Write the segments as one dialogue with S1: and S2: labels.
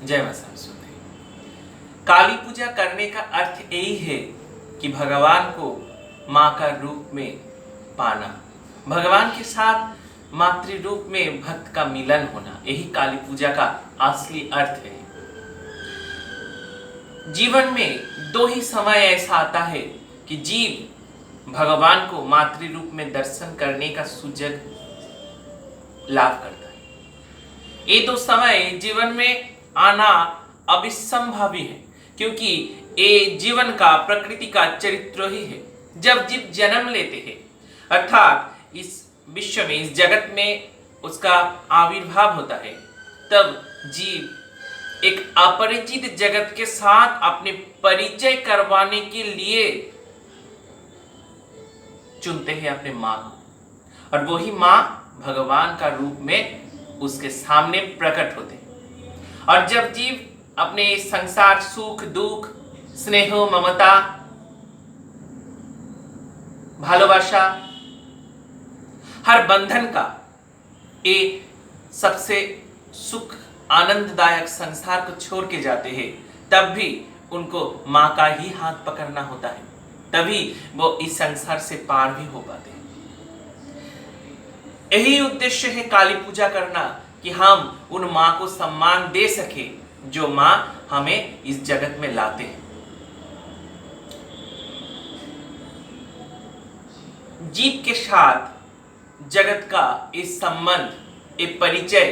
S1: जय मां सरस्वती। काली पूजा करने का अर्थ यही है कि भगवान को मां का रूप में पाना, भगवान के साथ मातृ रूप में भक्त का मिलन होना, यही काली पूजा का असली अर्थ है। जीवन में दो ही समय ऐसा आता है कि जीव भगवान को मातृ रूप में दर्शन करने का सुजग लाभ करता है। ये दो समय जीवन में आना अविसंभावी है, क्योंकि ये जीवन का, प्रकृति का चरित्र ही है। जब जीव जन्म लेते हैं, अर्थात इस विश्व में, इस जगत में उसका आविर्भाव होता है, तब जीव एक अपरिचित जगत के साथ अपने परिचय करवाने के लिए चुनते हैं अपने मां को, और वही मां भगवान का रूप में उसके सामने प्रकट होते हैं। और जब जीव अपने संसार, सुख दुख, स्नेह, ममता, भालोबासा, हर बंधन का ये सबसे सुख आनंददायक संसार को छोड़ के जाते हैं, तब भी उनको मां का ही हाथ पकड़ना होता है, तभी वो इस संसार से पार भी हो पाते हैं। यही उद्देश्य है काली पूजा करना, कि हम उन मां को सम्मान दे सके जो मां हमें इस जगत में लाते हैं। जीव के साथ जगत का इस संबंध, ये परिचय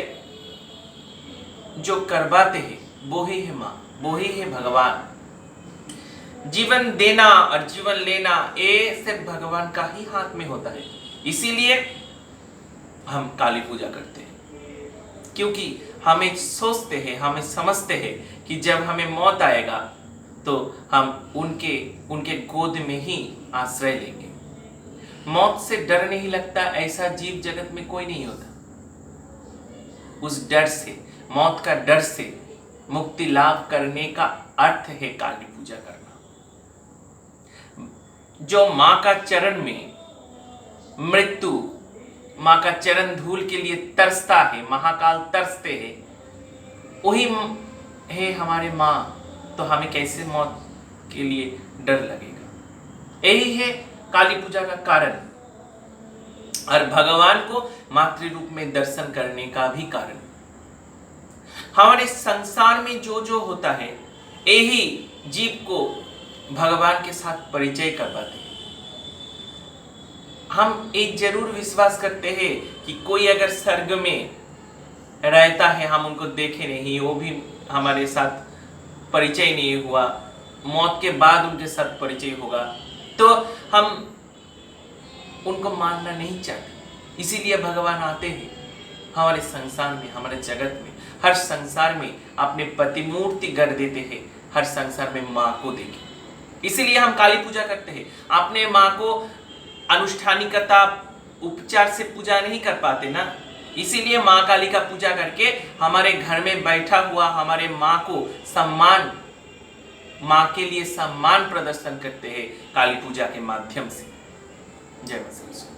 S1: जो करवाते हैं, वो ही है मां, वो ही है भगवान। जीवन देना और जीवन लेना ये सिर्फ भगवान का ही हाथ में होता है। इसीलिए हम काली पूजा करते हैं, क्योंकि हमें सोचते हैं, हमें समझते हैं कि जब हमें मौत आएगा तो हम उनके गोद में ही आश्रय लेंगे। मौत से डर नहीं लगता, ऐसा जीव जगत में कोई नहीं होता। उस डर से, मौत का डर से मुक्ति लाभ करने का अर्थ है काली पूजा करना। जो मां का चरण में मृत्यु, मां का चरण धूल के लिए तरसता है, महाकाल तरसते हैं, वही है हमारे मां, तो हमें कैसे मौत के लिए डर लगेगा। यही है काली पूजा का कारण, और भगवान को मातृ रूप में दर्शन करने का भी कारण। हमारे संसार में जो जो होता है, यही जीव को भगवान के साथ परिचय करवाते हैं। हम एक जरूर विश्वास करते हैं कि कोई अगर स्वर्ग में रहता है, हम उनको देखे नहीं, वो भी हमारे साथ परिचय नहीं हुआ, मौत के बाद उनके साथ परिचय होगा, तो हम उनको मानना नहीं चाहते। इसीलिए भगवान आते हैं हमारे संसार में, हमारे जगत में, हर संसार में अपने प्रतिमूर्ति गढ़ देते हैं, हर संसार में मां को देखे। इसीलिए हम काली पूजा करते हैं। अपने मां को अनुष्ठानिकता, उपचार से पूजा नहीं कर पाते ना, इसीलिए मां काली का पूजा करके हमारे घर में बैठा हुआ हमारे मां को सम्मान, मां के लिए सम्मान प्रदर्शन करते हैं काली पूजा के माध्यम से। जय मां सरस्वती।